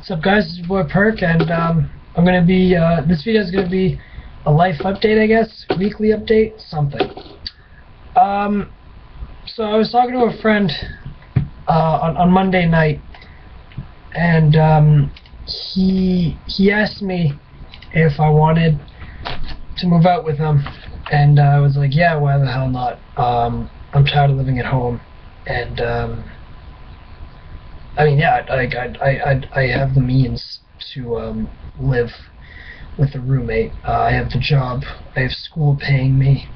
What's up, guys? It's your boy Perk, and I'm gonna be this video is gonna be a life update, I guess, weekly update, something. So I was talking to a friend on Monday night, and he asked me if I wanted to move out with him, and I was like, yeah, why the hell not? I'm tired of living at home, and I mean, yeah, I have the means to live with a roommate. I have the job. I have school paying me.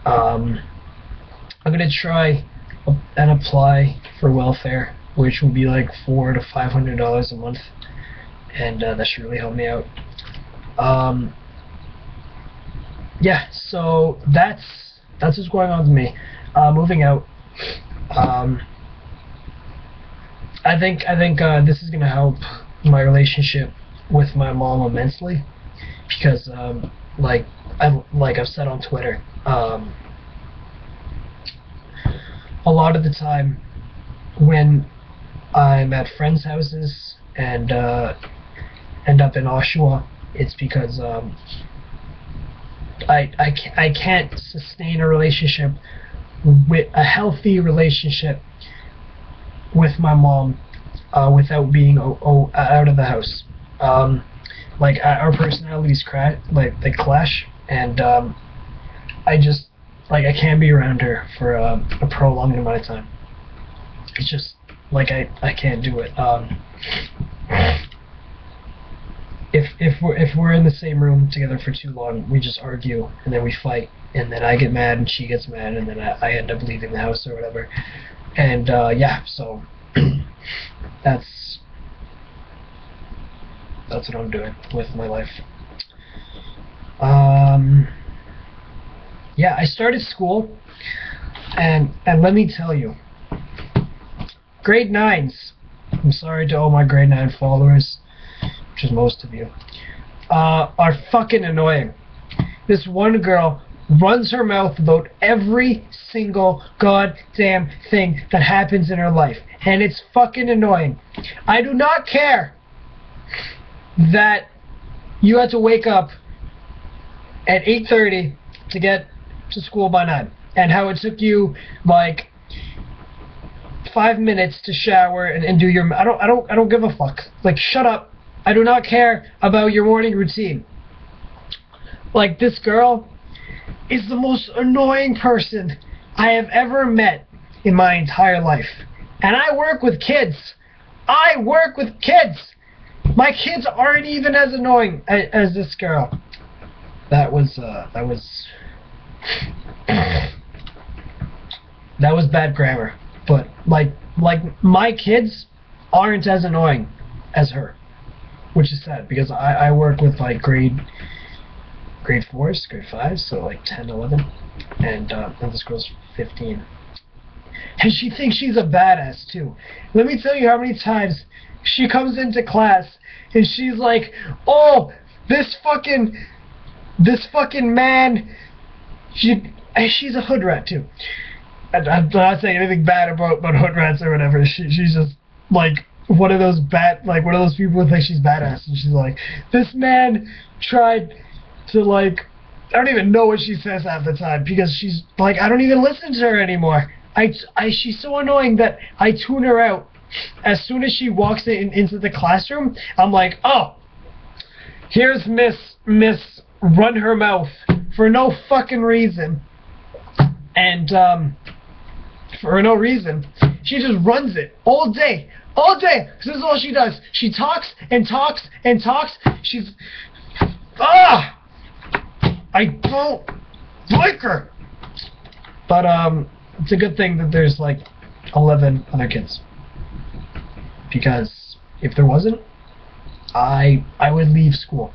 I'm gonna try and apply for welfare, which will be like $400 to $500 a month, and that should really help me out. Yeah, so that's what's going on with me. Moving out. I think this is gonna help my relationship with my mom immensely, because like I've said on Twitter, a lot of the time when I'm at friends' houses and end up in Oshawa, it's because I can't sustain a relationship, with a healthy relationship with my mom without being out of the house. Like our personalities they clash, and I just I can't be around her for a prolonged amount of time. It's just like I can't do it. If we're in the same room together for too long, we just argue, and then we fight, and then I get mad and she gets mad, and then I end up leaving the house or whatever. And yeah, so that's what I'm doing with my life. Yeah, I started school, and let me tell you, grade 9s, I'm sorry to all my grade 9 followers, which is most of you, are fucking annoying. This one girl runs her mouth about every single goddamn thing that happens in her life, and it's fucking annoying. I do not care that you had to wake up at 8:30 to get to school by 9, and how it took you like 5 minutes to shower and do your. I don't give a fuck. Like, shut up. I do not care about your morning routine. Like, this girl is the most annoying person I have ever met in my entire life. And I work with kids. I work with kids. My kids aren't even as annoying as this girl. That was bad grammar. But like my kids aren't as annoying as her, which is sad, because I work with like grade 4s, grade 5s, so like 10, 11, and this girl's 15. And she thinks she's a badass too. Let me tell you how many times she comes into class and she's like, oh, this fucking man, she's a hood rat too. I'm not saying anything bad about hood rats or whatever. She's just like one of those people who think she's badass, and she's like, this man tried to, like, I don't even know what she says half the time, because she's like, I don't even listen to her anymore. She's so annoying that I tune her out as soon as she walks into the classroom. I'm like, oh, here's Miss run her mouth for no fucking reason, and for no reason she just runs it all day. This is all she does. She talks and talks and talks. She's I don't like her. But it's a good thing that there's like 11 other kids, because if there wasn't, I would leave school.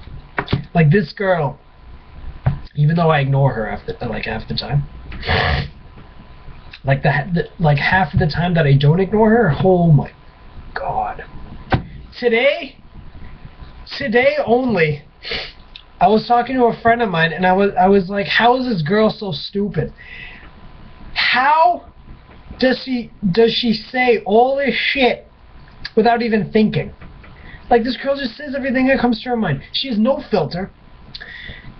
Like, this girl, even though I ignore her half the time, like half of the time that I don't ignore her, oh my god. Today only, I was talking to a friend of mine, and I was like, how is this girl so stupid? How does she say all this shit without even thinking? Like, this girl just says everything that comes to her mind. She has no filter.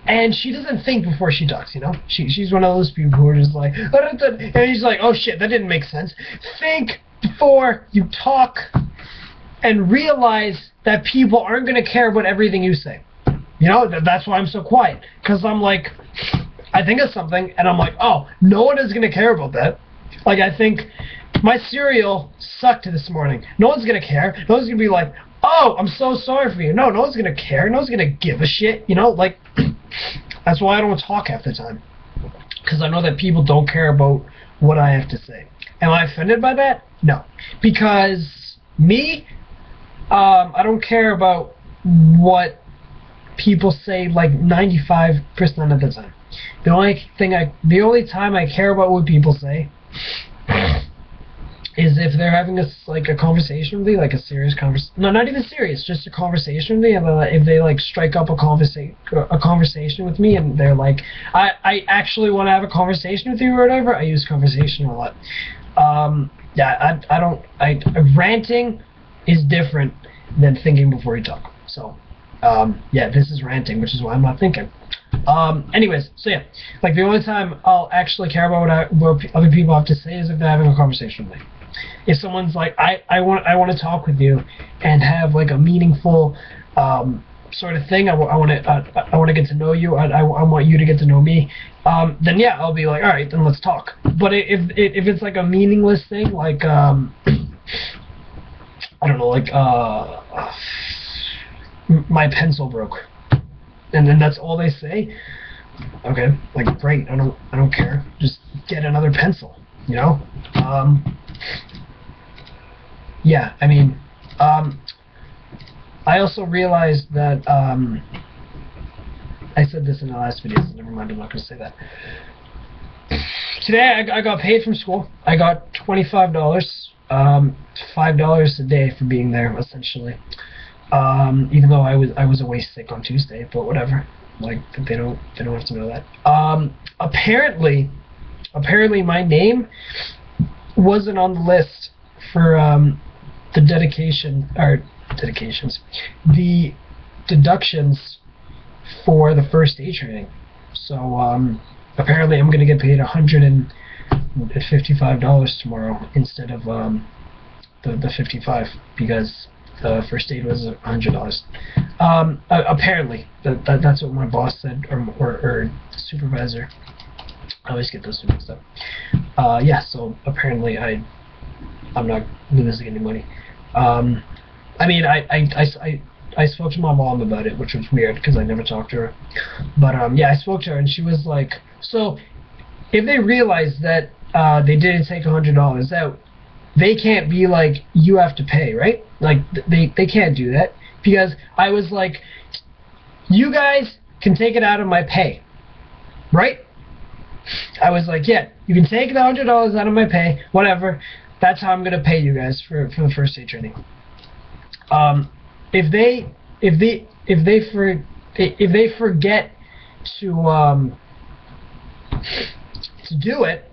And she doesn't think before she talks, you know? She's one of those people who are just like, and he's like, oh shit, that didn't make sense. Think before you talk and realize that people aren't going to care about everything you say. You know, that's why I'm so quiet. Because I'm like, I think of something and I'm like, oh, no one is going to care about that. Like, I think my cereal sucked this morning. No one's going to care. No one's going to be like, oh, I'm so sorry for you. No one's going to care. No one's going to give a shit. You know, like, that's why I don't talk half the time. Because I know that people don't care about what I have to say. Am I offended by that? No. Because me, I don't care about what people say like 95% of the time. The only time I care about what people say is if they're having a conversation with me, like a serious conversation. No, not even serious, just a conversation with me. And if they like strike up a conversation with me, and they're like, I actually want to have a conversation with you or whatever. I use conversation a lot. Yeah, ranting is different than thinking before you talk. So, yeah, this is ranting, which is why I'm not thinking. Anyways, so yeah, like the only time I'll actually care about what other people have to say is if they're having a conversation with me. If someone's like, I want to talk with you and have like a meaningful sort of thing. I want to get to know you. I want you to get to know me. Then yeah, I'll be like, all right, then let's talk. But if it's like a meaningless thing, like I don't know, like my pencil broke, and then that's all they say. Okay, like great, I don't care. Just get another pencil, you know. Yeah, I mean, I also realized that, I said this in the last video, so never mind, I'm not going to say that. Today, I got paid from school. I got $25, $5 a day for being there, essentially. Even though I was away sick on Tuesday, but whatever. Like, they don't have to know that. Apparently my name wasn't on the list for, the the deductions for the first aid training. So apparently I'm gonna get paid $155 tomorrow instead of the 55, because the first aid was $100. Apparently that's what my boss said, or supervisor. I always get those two mixed up. Yeah, so apparently I'm not losing any money. I mean, I spoke to my mom about it, which was weird because I never talked to her. But yeah, I spoke to her and she was like, so if they realize that they didn't take $100 out, they can't be like, you have to pay, right? Like they can't do that, because I was like, you guys can take it out of my pay, right? I was like, yeah, you can take the $100 out of my pay, whatever. That's how I'm gonna pay you guys for the first aid training. If they forget to do it,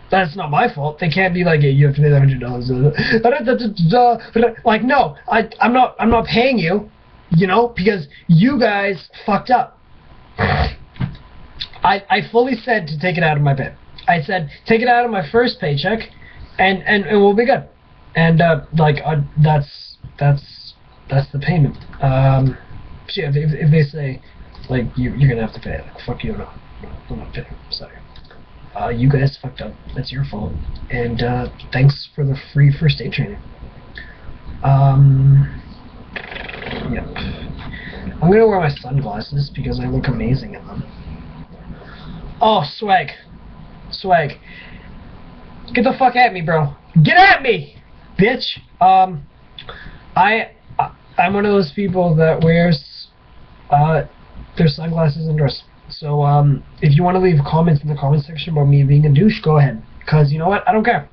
that's not my fault. They can't be like, hey, you have to pay the $100. Like, no, I'm not paying you, you know, because you guys fucked up. I fully said to take it out of my pay. I said take it out of my first paycheck, and we'll be good. And like that's the payment. So yeah, if they say like you're gonna have to pay it, like, fuck you, no, I'm not paying. Sorry. You guys fucked up. That's your fault. And thanks for the free first aid training. Yep. I'm gonna wear my sunglasses because I look amazing in them. Oh, swag. Swag. Get the fuck at me, bro. Get at me, bitch. I'm one of those people that wears their sunglasses indoors. So if you want to leave comments in the comment section about me being a douche, go ahead. Cause you know what? I don't care.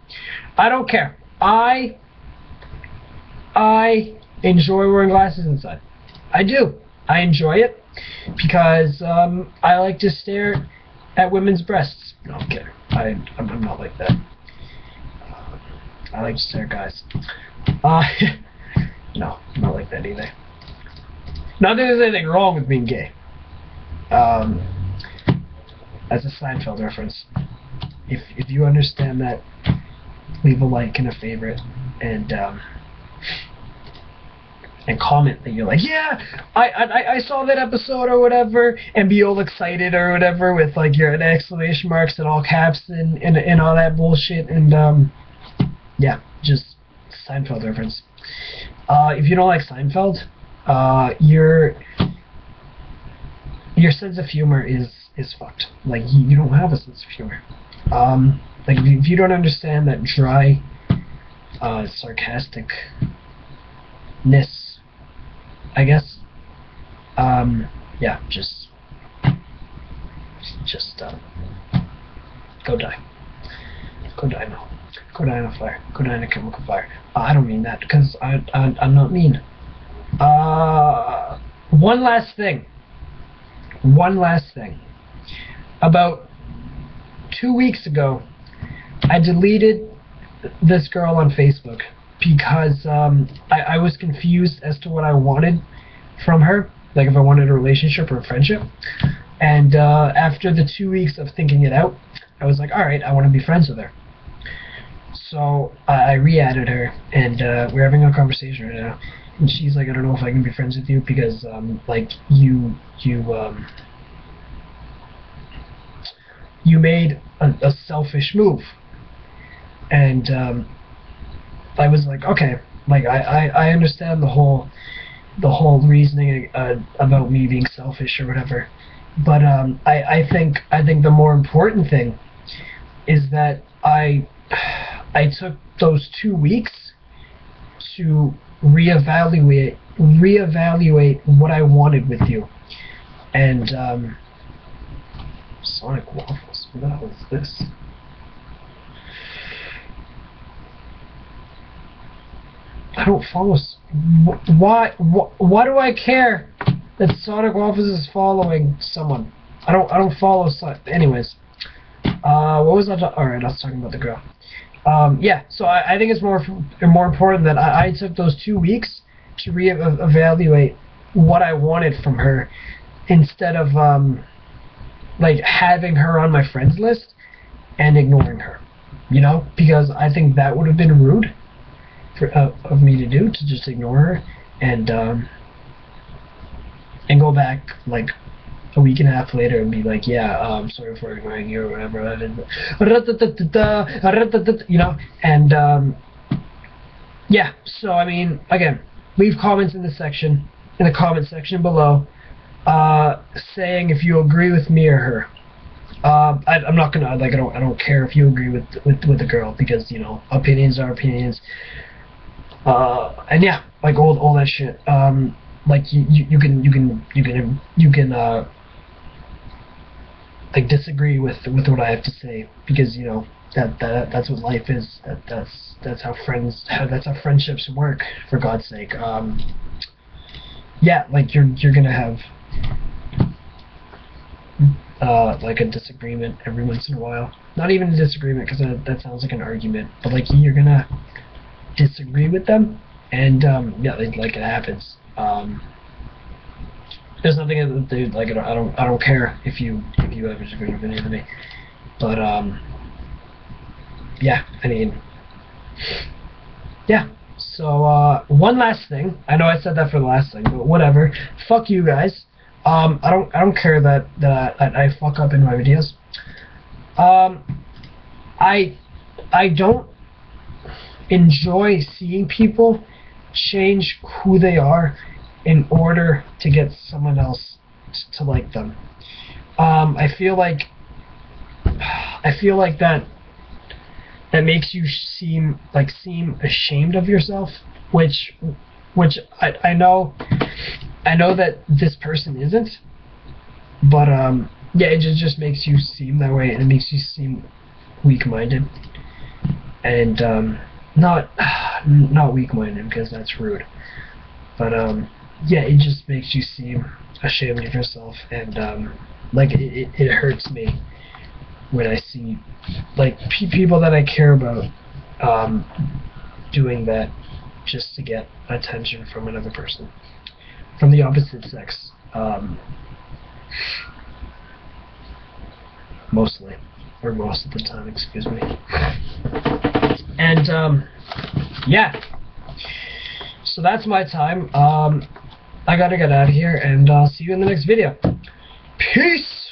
I don't care. I enjoy wearing glasses inside. I do. I enjoy it because I like to stare at women's breasts. No, I'm kidding. I'm not like that. I like to stare at guys. No, I'm not like that either. Not that there's anything wrong with being gay. That's a Seinfeld reference. If you understand that, leave a like and a favorite, and comment that you're like, yeah, I saw that episode or whatever, and be all excited or whatever with like your exclamation marks and all caps and all that bullshit, and yeah, just Seinfeld reference. If you don't like Seinfeld, your sense of humor is fucked. Like, you don't have a sense of humor. Like, if you don't understand that dry, sarcasticness, I guess, yeah, just go die. Go die now. Go die in a fire. Go die in a chemical fire. I don't mean that, because I'm not mean. One last thing. About 2 weeks ago, I deleted this girl on Facebook because I was confused as to what I wanted from her, like if I wanted a relationship or a friendship. And after the 2 weeks of thinking it out, I was like, alright, I want to be friends with her. So I re-added her, and we're having a conversation right now. And she's like, I don't know if I can be friends with you because like you made a selfish move. And I was like, okay, like I understand the whole reasoning about me being selfish or whatever, but I think the more important thing is that I took those 2 weeks to reevaluate what I wanted with you. And Sonic Waffles, what the hell is this? I don't follow. Why do I care that Sonic Waffles is following someone? I don't follow. Anyways, what was I? Alright, I was talking about the girl. Yeah. So I think it's more important that I took those 2 weeks to reevaluate what I wanted from her, instead of like having her on my friends list and ignoring her. You know, because I think that would have been rude of me to do, to just ignore her and go back like a week and a half later and be like, yeah, sorry for ignoring you or whatever. You know, and yeah. So I mean, again, leave comments in the comment section below, saying if you agree with me or her. I'm not gonna, like, I don't care if you agree with the girl, because, you know, opinions are opinions. And yeah, like all that shit. Like you can like disagree with what I have to say, because, you know, that's what life is. That's how friendships work, for God's sake. Yeah, like you're gonna have like a disagreement every once in a while. Not even a disagreement, because that sounds like an argument, but like you're gonna disagree with them, and yeah, like it happens. There's nothing, dude, like I don't care if you have a different opinion than me, but yeah, I mean, yeah. So one last thing. I know I said that for the last thing, but whatever. Fuck you guys. I don't care that I fuck up in my videos. I don't enjoy seeing people change who they are in order to get someone else to like them. I feel like that makes you seem ashamed of yourself, which I know that this person isn't, but yeah, it just makes you seem that way, and it makes you seem weak-minded, and not weak-minded, because that's rude, but yeah, it just makes you seem ashamed of yourself, and like it hurts me when I see like people that I care about doing that just to get attention from another person. from the opposite sex. Mostly. Or most of the time, excuse me. And, yeah. So that's my time. I gotta get out of here, and I'll see you in the next video. Peace!